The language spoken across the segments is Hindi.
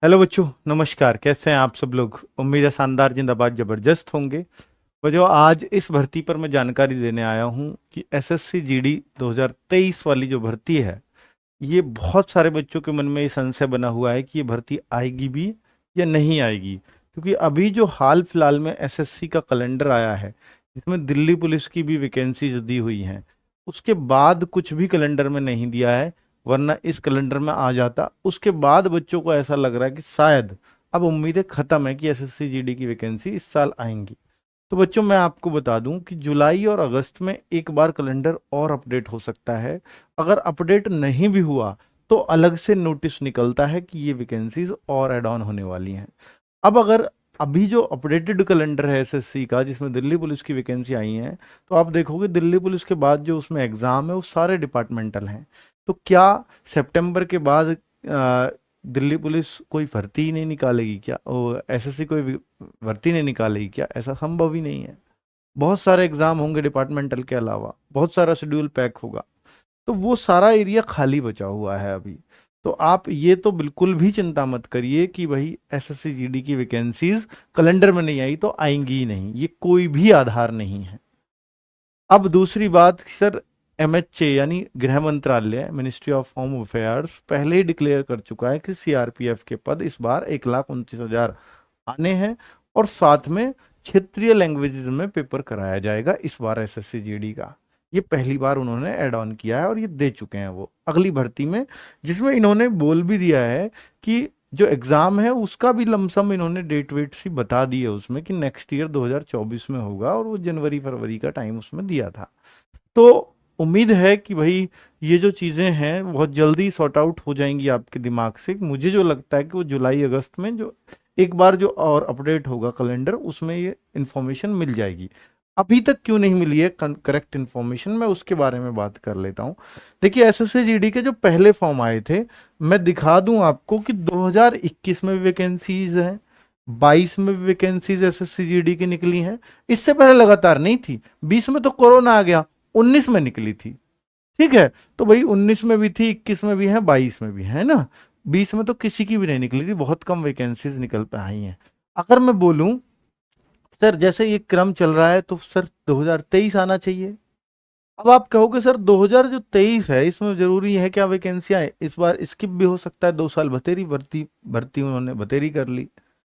हेलो बच्चों, नमस्कार। कैसे हैं आप सब लोग? उम्मीद है शानदार, जिंदाबाद, जबरदस्त होंगे। वो जो आज इस भर्ती पर मैं जानकारी देने आया हूं कि एसएससी जीडी 2023 वाली जो भर्ती है, ये बहुत सारे बच्चों के मन में ये संशय बना हुआ है कि ये भर्ती आएगी भी या नहीं आएगी। क्योंकि अभी जो हाल फिलहाल में एसएससी का कैलेंडर आया है, जिसमें दिल्ली पुलिस की भी वैकेंसीज दी हुई हैं, उसके बाद कुछ भी कैलेंडर में नहीं दिया है। वरना इस कैलेंडर में आ जाता। उसके बाद बच्चों को ऐसा लग रहा है कि शायद अब उम्मीदें खत्म है कि एसएससी जीडी की वैकेंसी इस साल आएंगी। तो बच्चों, मैं आपको बता दूं कि जुलाई और अगस्त में एक बार कैलेंडर और अपडेट हो सकता है। अगर अपडेट नहीं भी हुआ तो अलग से नोटिस निकलता है कि ये वैकेंसीज और ऐड ऑन होने वाली हैं। अब अगर अभी जो अपडेटेड कैलेंडर है एसएससी का, जिसमें दिल्ली पुलिस की वैकेंसी आई है, तो आप देखोगे दिल्ली पुलिस के बाद जो उसमें एग्जाम है वो सारे डिपार्टमेंटल हैं। तो क्या सितंबर के बाद दिल्ली पुलिस कोई भर्ती ही नहीं निकालेगी क्या? वो एसएससी कोई भर्ती नहीं निकालेगी क्या? ऐसा संभव ही नहीं है। बहुत सारे एग्जाम होंगे डिपार्टमेंटल के अलावा, बहुत सारा शेड्यूल पैक होगा। तो वो सारा एरिया खाली बचा हुआ है अभी। तो आप ये तो बिल्कुल भी चिंता मत करिए कि भाई एसएससी जीडी की वैकेंसीज कैलेंडर में नहीं आई तो आएंगी ही नहीं, ये कोई भी आधार नहीं है। अब दूसरी बात सर, एमएचए यानी गृह मंत्रालय, मिनिस्ट्री ऑफ होम अफेयर्स, पहले ही डिक्लेयर कर चुका है कि सीआरपीएफ के पद इस बार 1,29,000 आने हैं। और साथ में क्षेत्रीय लैंग्वेजेस में पेपर कराया जाएगा इस बार एसएससी जीडी का। ये पहली बार उन्होंने ऐड ऑन किया है और ये दे चुके हैं वो अगली भर्ती में, जिसमें इन्होंने बोल भी दिया है कि जो एग्जाम है उसका भी लमसम इन्होंने डेट वेट सी बता दी है उसमें कि नेक्स्ट ईयर 2024 में होगा, और वो जनवरी फरवरी का टाइम उसमें दिया था। तो उम्मीद है कि भाई ये जो चीज़ें हैं बहुत जल्दी सॉर्ट आउट हो जाएंगी आपके दिमाग से। मुझे जो लगता है कि वो जुलाई अगस्त में जो एक बार जो और अपडेट होगा कैलेंडर, उसमें ये इन्फॉर्मेशन मिल जाएगी। अभी तक क्यों नहीं मिली है करेक्ट इन्फॉर्मेशन, मैं उसके बारे में बात कर लेता हूँ। देखिए, एसएससी जीडी के जो पहले फॉर्म आए थे, मैं दिखा दूं आपको कि 2021 में भी वैकेंसीज हैं, 22 में भी वैकेंसीज एसएससी जीडी की निकली हैं। इससे पहले लगातार नहीं थी। 20 में तो कोरोना आ गया, 19 में निकली थी। ठीक है, तो भाई 19 में भी थी, 21 में भी है, 22 में भी है ना। 20 में तो किसी की भी नहीं निकली थी, बहुत कम वैकेंसीज निकल पे आई हैं। अगर मैं बोलूं सर जैसे ये क्रम चल रहा है तो सर 2023 आना चाहिए। अब आप कहोगे सर 2023 है, इसमें जरूरी है क्या वैकेंसियां? इस बार स्किप भी हो सकता है, 2 साल बतेरी भर्ती भर्ती उन्होंने बतेरी कर ली।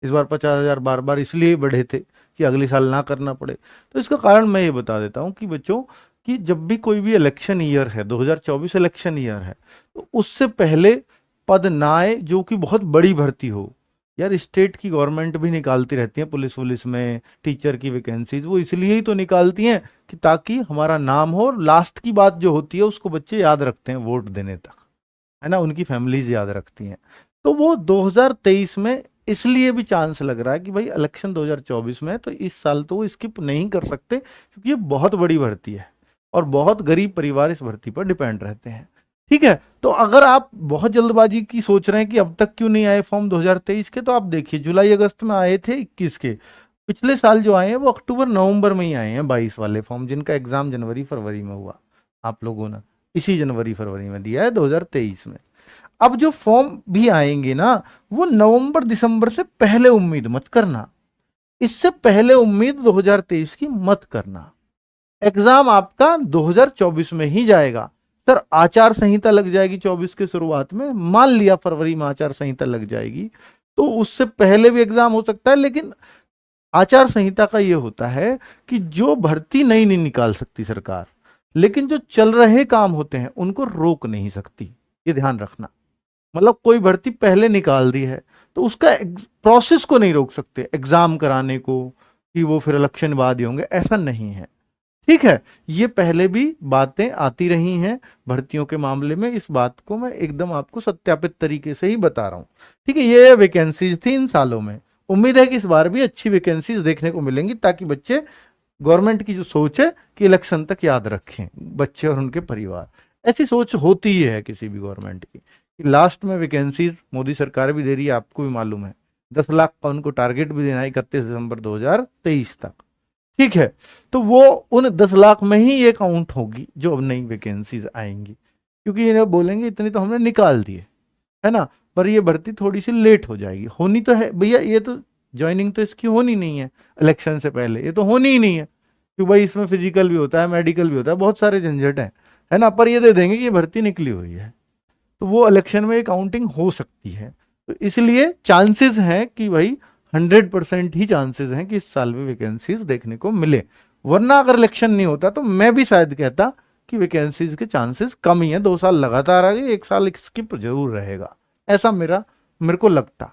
इस बार 50,000 बार बार इसलिए ही बढ़े थे कि अगले साल ना करना पड़े। तो इसका कारण मैं ये बता देता हूँ कि बच्चों, कि जब भी कोई भी इलेक्शन ईयर है, 2024 इलेक्शन ईयर है, तो उससे पहले पद ना आए जो कि बहुत बड़ी भर्ती हो। यार, स्टेट की गवर्नमेंट भी निकालती रहती है पुलिस वुलिस में टीचर की वैकेंसीज, वो इसलिए ही तो निकालती हैं कि ताकि हमारा नाम हो, और लास्ट की बात जो होती है उसको बच्चे याद रखते हैं वोट देने तक, है ना, उनकी फैमिलीज याद रखती हैं। तो वो 2023 में इसलिए भी चांस लग रहा है कि भाई इलेक्शन 2024 में है, तो इस साल तो वो स्किप नहीं कर सकते, क्योंकि ये बहुत बड़ी भर्ती है और बहुत गरीब परिवार इस भर्ती पर डिपेंड रहते हैं। ठीक है, तो अगर आप बहुत जल्दबाजी की सोच रहे हैं कि अब तक क्यों नहीं आए फॉर्म 2023 के, तो आप देखिए जुलाई अगस्त में आए थे 21 के। पिछले साल जो आए हैं वो अक्टूबर नवंबर में ही आए हैं, 22 वाले फॉर्म, जिनका एग्जाम जनवरी फरवरी में हुआ। आप लोगों ने इसी जनवरी फरवरी में दिया है 2023 में। अब जो फॉर्म भी आएंगे ना, वो नवंबर दिसंबर से पहले उम्मीद मत करना। इससे पहले उम्मीद 2023 की मत करना। एग्जाम आपका 2024 में ही जाएगा। सर आचार संहिता लग जाएगी 24 के शुरुआत में, मान लिया फरवरी में आचार संहिता लग जाएगी, तो उससे पहले भी एग्जाम हो सकता है। लेकिन आचार संहिता का यह होता है कि जो भर्ती नहीं निकाल सकती सरकार, लेकिन जो चल रहे काम होते हैं उनको रोक नहीं सकती। ये ध्यान रखना। मतलब कोई भर्ती पहले निकाल दी है तो उसका प्रोसेस को नहीं रोक सकते एग्जाम कराने को, कि वो फिर इलेक्शन बाद ही होंगे, ऐसा नहीं है। ठीक है, ये पहले भी बातें आती रही हैं भर्तियों के मामले में, इस बात को मैं एकदम आपको सत्यापित तरीके से ही बता रहा हूं। ठीक है, ये वैकेंसीज थी इन सालों में। उम्मीद है कि इस बार भी अच्छी वैकेंसीज देखने को मिलेंगी, ताकि बच्चे गवर्नमेंट की जो सोच है कि इलेक्शन तक याद रखें बच्चे और उनके परिवार। ऐसी सोच होती ही है किसी भी गवर्नमेंट की, कि लास्ट में वैकेंसीज मोदी सरकार भी दे रही है, आपको भी मालूम है। 10 लाख का उनको टारगेट भी देना है 31 दिसंबर 2023 तक। ठीक है, तो वो उन 10 लाख में ही ये काउंट होगी जो अब नई वैकेंसीज आएंगी, क्योंकि इन्हें बोलेंगे इतनी तो हमने निकाल दिए, है ना। पर ये भर्ती थोड़ी सी लेट हो जाएगी। होनी तो है भैया, ये तो ज्वाइनिंग तो इसकी होनी नहीं है इलेक्शन से पहले, ये तो होनी ही नहीं है, क्योंकि भाई इसमें फिजिकल भी होता है, मेडिकल भी होता है, बहुत सारे झंझट है ना। पर ये दे देंगे कि ये भर्ती निकली हुई है, तो वो इलेक्शन में काउंटिंग हो सकती है। तो इसलिए चांसेस हैं कि भाई 100% ही चांसेस हैं कि इस साल भी वैकेंसीज देखने को मिले, वरना अगर इलेक्शन नहीं होता तो मैं भी शायद कहता कि वैकेंसीज के चांसेस कम ही है। 2 साल लगातार आ गए, 1 साल स्किप जरूर रहेगा, ऐसा मेरे को लगता।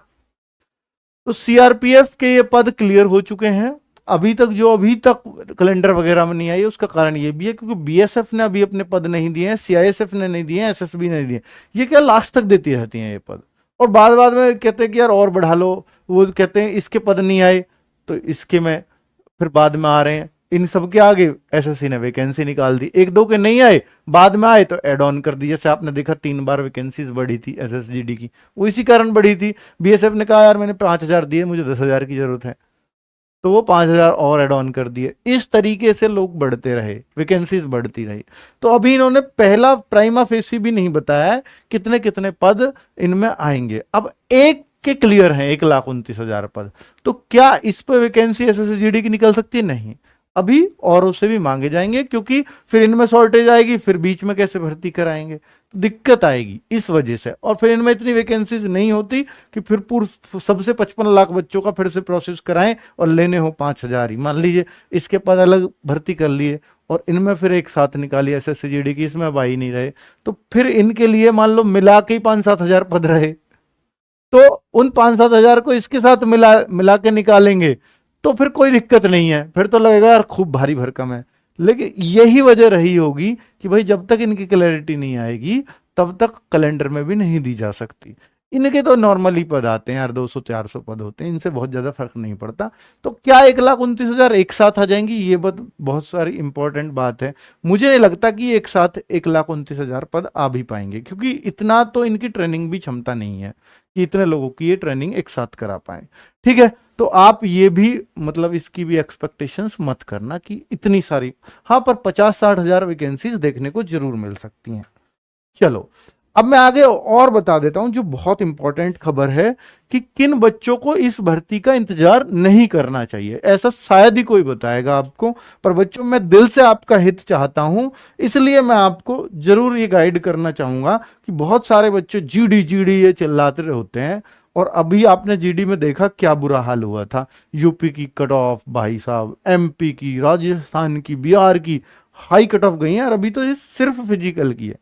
तो सीआरपीएफ के ये पद क्लियर हो चुके हैं। अभी तक कैलेंडर वगैरह में नहीं आई, उसका कारण ये भी है क्योंकि बीएसएफ ने अभी अपने पद नहीं दिए हैं, सीआईएसएफ ने नहीं दिए हैं, एसएसबी ने नहीं दिए। ये क्या लास्ट तक देती रहती हैं ये पद, और बाद में कहते हैं कि यार और बढ़ा लो, वो कहते हैं इसके पद नहीं आए तो इसके में फिर बाद में आ रहे हैं। इन सब के आगे एसएससी ने वैकेंसी निकाल दी, 1-2 के नहीं आए, बाद में आए तो एड ऑन कर दी। जैसे आपने देखा 3 बार वैकेंसीज बढ़ी थी एसएसजीडी की, वो इसी कारण बढ़ी थी। बीएसएफ ने कहा यार मैंने 5,000 दिए, मुझे 10,000 की जरूरत है, तो वो 5,000 और एड ऑन कर दिए। इस तरीके से लोग बढ़ते रहे, वैकेंसीज बढ़ती रही। तो अभी इन्होंने पहला प्राइमा फेसी भी नहीं बताया है कितने कितने पद इनमें आएंगे। अब एक के क्लियर हैं 1,29,000 पद, तो क्या इस पर वैकेंसी एसएसजीडी की निकल सकती है? नहीं, अभी औरों से भी मांगे जाएंगे, क्योंकि फिर इनमें शॉर्टेज आएगी, फिर बीच में कैसे भर्ती कराएंगे, तो दिक्कत आएगी इस वजह से। और फिर इनमें इतनी वैकेंसीज नहीं होती कि फिर पूर्व सबसे 55 लाख बच्चों का फिर से प्रोसेस कराएं और लेने हो 5,000 ही। मान लीजिए इसके पद अलग भर्ती कर लिए और इनमें फिर एक साथ निकाली एसएससीजीडी की, इसमें अब आ ही नहीं रहे, तो फिर इनके लिए मान लो मिला के ही 5-7 हजार पद रहे, तो उन 5-7 हजार को इसके साथ मिला के निकालेंगे तो फिर कोई दिक्कत नहीं है, फिर तो लगेगा यार खूब भारी भरकम है। लेकिन यही वजह रही होगी कि भाई जब तक इनकी क्लैरिटी नहीं आएगी तब तक कैलेंडर में भी नहीं दी जा सकती। इनके तो नॉर्मली पद आते हैं यार, 200-400 पद होते हैं, इनसे बहुत ज्यादा फर्क नहीं पड़ता। तो क्या 1,29,000 एक साथ आ जाएंगी? ये बहुत सारी इंपॉर्टेंट बात है। मुझे नहीं लगता कि एक साथ 1,29,000 पद आ भी पाएंगे, क्योंकि इतना तो इनकी ट्रेनिंग भी क्षमता नहीं है कि इतने लोगों की ये ट्रेनिंग एक साथ करा पाए। ठीक है, तो आप ये भी मतलब इसकी भी एक्सपेक्टेशंस मत करना कि इतनी सारी, हाँ पर 50-60 हजार वैकेंसीज देखने को जरूर मिल सकती हैं। चलो अब मैं आगे और बता देता हूं जो बहुत इंपॉर्टेंट खबर है कि किन बच्चों को इस भर्ती का इंतजार नहीं करना चाहिए। ऐसा शायद ही कोई बताएगा आपको, पर बच्चों मैं दिल से आपका हित चाहता हूं, इसलिए मैं आपको जरूर ये गाइड करना चाहूंगा कि बहुत सारे बच्चे जीडी जीडी ये चिल्लाते होते हैं, और अभी आपने जीडी में देखा क्या बुरा हाल हुआ था। यूपी की कट ऑफ भाई साहब, एमपी की, राजस्थान की, बिहार की हाई कट ऑफ गई है, और अभी तो ये सिर्फ फिजिकल की है,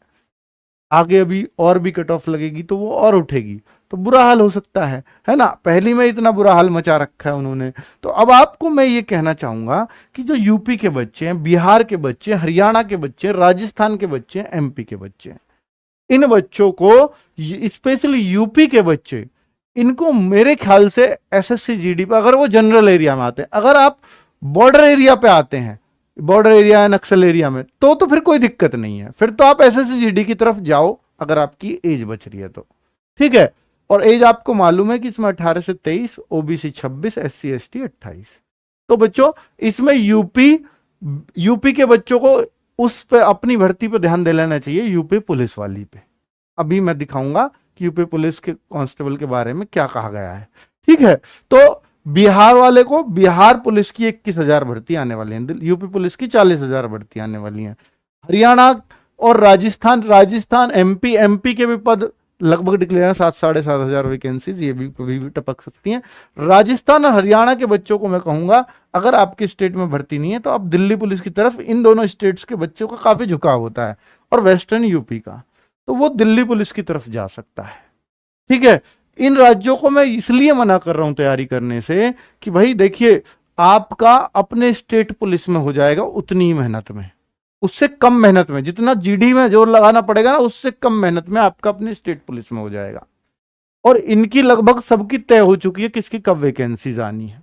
आगे अभी और भी कट ऑफ लगेगी तो वो और उठेगी, तो बुरा हाल हो सकता है ना। पहली में इतना बुरा हाल मचा रखा है उन्होंने। तो अब आपको मैं ये कहना चाहूंगा कि जो यूपी के बच्चे हैं, बिहार के बच्चे, हरियाणा के बच्चे, राजस्थान के बच्चे, एमपी के बच्चे, इन बच्चों को, स्पेशली यूपी के बच्चे, इनको मेरे ख्याल से एसएससी जीडी पर, अगर वो जनरल एरिया में आते हैं, अगर आप बॉर्डर एरिया पे आते हैं, बॉर्डर एरिया नक्सल एरिया में, तो फिर कोई दिक्कत नहीं है, फिर तो आप एसएससी की तरफ जाओ अगर आपकी एज बच रही है तो। ठीक है, और एज आपको मालूम है कि इसमें 18 से 23, ओबीसी 26, एससी एसटी 28। तो बच्चों इसमें यूपी के बच्चों को उस पे अपनी भर्ती पे ध्यान दे लेना चाहिए, यूपी पुलिस वाली पे। अभी मैं दिखाऊंगा कि यूपी पुलिस के कांस्टेबल के बारे में क्या कहा गया है। ठीक है, तो बिहार वाले को, बिहार पुलिस की 21,000 भर्ती आने वाली है, यूपी पुलिस की 40,000 भर्ती आने वाली है। हरियाणा और राजस्थान एमपी के भी पद लगभग डिक्लेयर है, 7-7.5 हजार वैकेंसीज, ये भी कभी भी टपक सकती हैं। राजस्थान और हरियाणा के बच्चों को मैं कहूंगा अगर आपके स्टेट में भर्ती नहीं है तो आप दिल्ली पुलिस की तरफ, इन दोनों स्टेट्स के बच्चों का काफी झुकाव होता है, और वेस्टर्न यूपी का, तो वो दिल्ली पुलिस की तरफ जा सकता है। ठीक है, इन राज्यों को मैं इसलिए मना कर रहा हूं तैयारी करने से कि भाई देखिए आपका अपने स्टेट पुलिस में हो जाएगा उतनी ही मेहनत में, उससे कम मेहनत में, जितना जीडी में जोर लगाना पड़ेगा ना उससे कम मेहनत में आपका अपने स्टेट पुलिस में हो जाएगा। और इनकी लगभग सबकी तय हो चुकी है किसकी कब वैकेंसीज आनी है।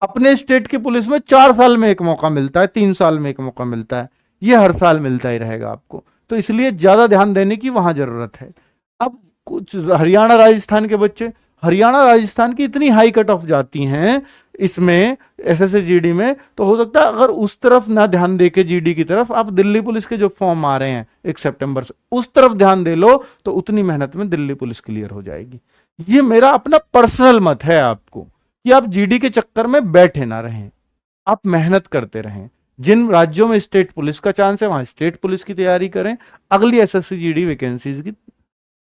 अपने स्टेट की पुलिस में 4 साल में एक मौका मिलता है, 3 साल में एक मौका मिलता है, ये हर साल मिलता ही रहेगा आपको, तो इसलिए ज्यादा ध्यान देने की वहां जरूरत है। अब कुछ हरियाणा राजस्थान के बच्चे, हरियाणा राजस्थान की इतनी हाई कट ऑफ जाती हैं इसमें एसएससी जीडी में, तो हो सकता है अगर उस तरफ ना ध्यान दे के जीडी की तरफ, आप दिल्ली पुलिस के जो फॉर्म आ रहे हैं 1 सितंबर से उस तरफ ध्यान दे लो, तो उतनी मेहनत में दिल्ली पुलिस क्लियर हो जाएगी। ये मेरा अपना पर्सनल मत है आपको, कि आप जीडी के चक्कर में बैठे ना रहें, आप मेहनत करते रहें। जिन राज्यों में स्टेट पुलिस का चांस है वहां स्टेट पुलिस की तैयारी करें, अगली एसएससी जीडी वैकेंसीज की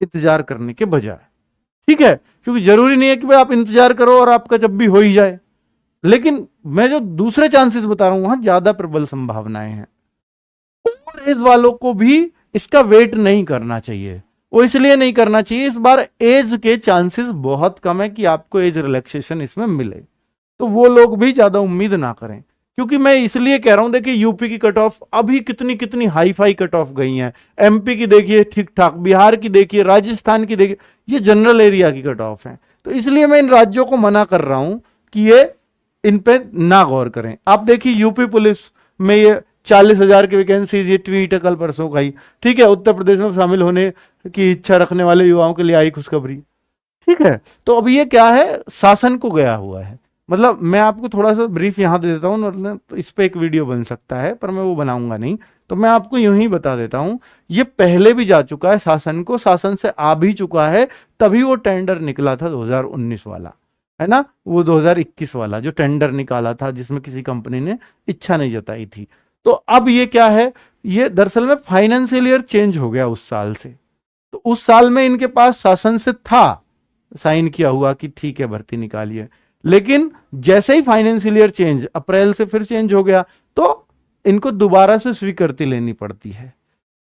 इंतजार करने के बजाय। ठीक है, क्योंकि जरूरी नहीं है कि भाई आप इंतजार करो और आपका जब भी हो ही जाए, लेकिन मैं जो दूसरे चांसेस बता रहा हूं वहां ज्यादा प्रबल संभावनाएं हैं। ओवर एज वालों को भी इसका वेट नहीं करना चाहिए। वो इसलिए नहीं करना चाहिए, इस बार एज के चांसेस बहुत कम है कि आपको एज रिलैक्सेशन इसमें मिले, तो वो लोग भी ज्यादा उम्मीद ना करें। क्योंकि मैं इसलिए कह रहा हूं, देखिए यूपी की कट ऑफ अभी कितनी कितनी हाई फाई कट ऑफ गई हैं, एमपी की देखिए ठीक ठाक, बिहार की देखिए, राजस्थान की देखिए, ये जनरल एरिया की कट ऑफ है। तो इसलिए मैं इन राज्यों को मना कर रहा हूं कि ये इन पे ना गौर करें। आप देखिए यूपी पुलिस में ये 40,000 की वैकेंसीज, ये ट्वीट है कल परसों का ही, ठीक है, उत्तर प्रदेश में शामिल होने की इच्छा रखने वाले युवाओं के लिए आई खुशखबरी। ठीक है, तो अब ये क्या है, शासन को गया हुआ है। मतलब मैं आपको थोड़ा सा ब्रीफ यहां दे देता हूं, मतलब तो इस पे एक वीडियो बन सकता है, पर मैं वो बनाऊंगा नहीं, तो मैं आपको यूं ही बता देता हूं। ये पहले भी जा चुका है शासन को, शासन से आ भी चुका है, तभी वो टेंडर निकला था 2019 वाला, है ना, वो 2021 वाला जो टेंडर निकाला था जिसमें किसी कंपनी ने इच्छा नहीं जताई थी। तो अब ये क्या है, ये दरअसल में फाइनेंशियल ईयर चेंज हो गया उस साल से, तो उस साल में इनके पास शासन से था साइन किया हुआ कि ठीक है भर्ती निकालिए, लेकिन जैसे ही फाइनेंशियल ईयर चेंज, अप्रैल से फिर चेंज हो गया, तो इनको दोबारा से स्वीकृति लेनी पड़ती है।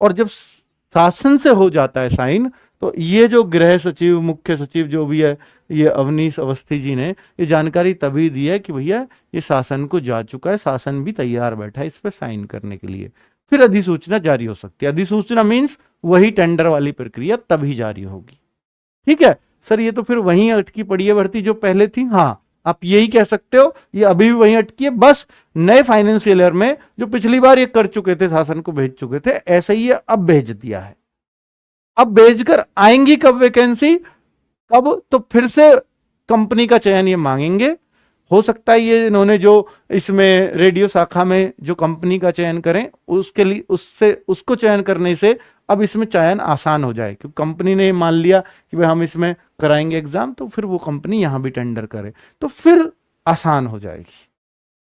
और जब शासन से हो जाता है साइन, तो ये जो गृह सचिव, मुख्य सचिव जो भी है, ये अवनीश अवस्थी जी ने ये जानकारी तभी दी है कि भैया ये शासन को जा चुका है, शासन भी तैयार बैठा है इस पर साइन करने के लिए, फिर अधिसूचना जारी हो सकती है। अधिसूचना मीन्स वही टेंडर वाली प्रक्रिया तभी जारी होगी। ठीक है सर, ये तो फिर वहीं अटकी पड़ी है भर्ती जो पहले थी। हाँ, आप यही कह सकते हो, ये अभी भी वहीं अटकी है, बस नए फाइनेंशियल ईयर में जो पिछली बार ये कर चुके थे, शासन को भेज चुके थे, ऐसा ही ये अब भेज दिया है। अब भेजकर आएंगी कब वैकेंसी, कब, तो फिर से कंपनी का चयन ये मांगेंगे। हो सकता है ये इन्होंने जो इसमें रेडियो शाखा में जो कंपनी का चयन करें, उसके लिए उससे उसको चयन करने से अब इसमें चयन आसान हो जाए, क्योंकि कंपनी ने मान लिया कि भाई हम इसमें कराएंगे एग्जाम, तो फिर वो कंपनी यहां भी टेंडर करे, तो फिर आसान हो जाएगी,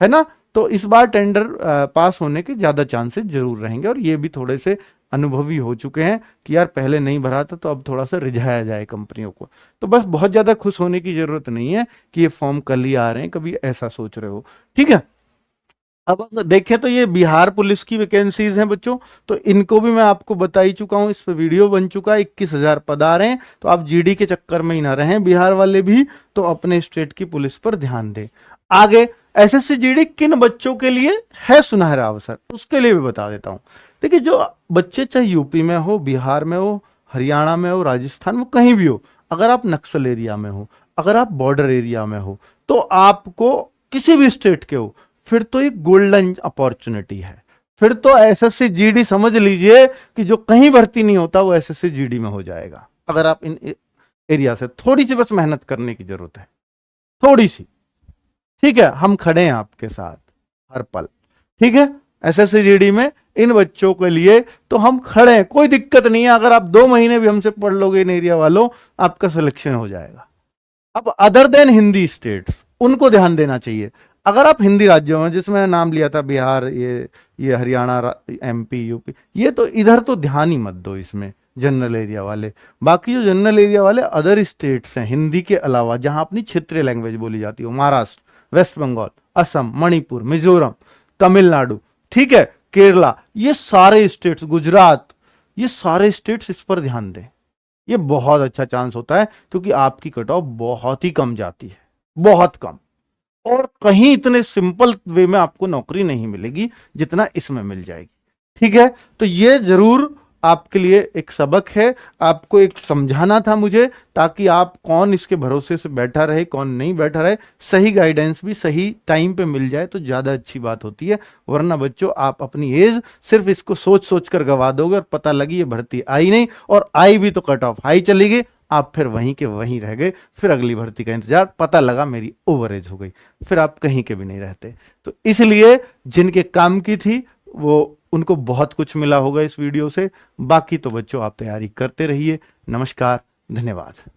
है ना। तो इस बार टेंडर पास होने के ज्यादा चांसेस जरूर रहेंगे, और ये भी थोड़े से अनुभवी हो चुके हैं कि यार पहले नहीं भरा था, तो अब थोड़ा सा रिझाया जाए कंपनियों को। तो बस बहुत ज्यादा खुश होने की जरूरत नहीं है कि ये फॉर्म कल ही आ रहे हैं, कभी ऐसा सोच रहे हो। ठीक है, अब अगर देखें तो ये बिहार पुलिस की वैकेंसीज हैं बच्चों, तो इनको भी मैं आपको बता ही चुका हूं, इस पे वीडियो बन चुका है। 21,000 पद आ रहे हैं, तो आप जीडी के चक्कर में ही ना रहें बिहार वाले भी, तो अपने स्टेट की पुलिस पर ध्यान दें। आगे एसएससी जीडी किन बच्चों के लिए है सुनहरा अवसर, उसके लिए भी बता देता हूं। देखिए, जो बच्चे चाहे यूपी में हो, बिहार में हो, हरियाणा में हो, राजस्थान में, कहीं भी हो, अगर आप नक्सल एरिया में हो, अगर आप बॉर्डर एरिया में हो, तो आपको किसी भी स्टेट के हो, फिर तो एक गोल्डन अपॉर्चुनिटी है। फिर तो एसएससी जीडी समझ लीजिए कि जो कहीं भर्ती नहीं होता वो एसएससी जीडी में हो जाएगा, अगर आप इन एरिया से थोड़ी सी बस मेहनत करने की जरूरत है, थोड़ी सी। ठीक है, हम खड़े हैं आपके साथ हर पल। ठीक है, एसएससी जीडी में इन बच्चों के लिए तो हम खड़े हैं, कोई दिक्कत नहीं है। अगर आप 2 महीने भी हमसे पढ़ लोगे इन एरिया वालों, आपका सिलेक्शन हो जाएगा। अब अदर देन हिंदी स्टेट्स, उनको ध्यान देना चाहिए। अगर आप हिंदी राज्यों में, जिसमें मैंने नाम लिया था बिहार, ये हरियाणा, एमपी, यूपी, ये तो इधर तो ध्यान ही मत दो इसमें, जनरल एरिया वाले। बाकी जो जनरल एरिया वाले अदर स्टेट्स हैं हिंदी के अलावा, जहां अपनी क्षेत्रीय लैंग्वेज बोली जाती हो, महाराष्ट्र, वेस्ट बंगाल, असम, मणिपुर, मिजोरम, तमिलनाडु, ठीक है, केरला, ये सारे स्टेट्स, गुजरात, ये सारे स्टेट्स इस पर ध्यान दें। ये बहुत अच्छा चांस होता है, क्योंकि आपकी कट ऑफ बहुत ही कम जाती है, बहुत कम, और कहीं इतने सिंपल वे में आपको नौकरी नहीं मिलेगी जितना इसमें मिल जाएगी। ठीक है, तो ये जरूर आपके लिए एक सबक है, आपको एक समझाना था मुझे, ताकि आप कौन इसके भरोसे से बैठा रहे, कौन नहीं बैठा रहे, सही गाइडेंस भी सही टाइम पे मिल जाए तो ज़्यादा अच्छी बात होती है। वरना बच्चों, आप अपनी एज सिर्फ इसको सोच सोच कर गवा दोगे, और पता लगी ये भर्ती आई नहीं, और आई भी तो कट ऑफ हाई चली गई, आप फिर वहीं के वहीं रह गए, फिर अगली भर्ती का इंतजार, पता लगा मेरी ओवरेज हो गई, फिर आप कहीं के भी नहीं रहते। तो इसलिए जिनके काम की थी वो उनको बहुत कुछ मिला होगा इस वीडियो से। बाकी तो बच्चों आप तैयारी करते रहिए। नमस्कार, धन्यवाद।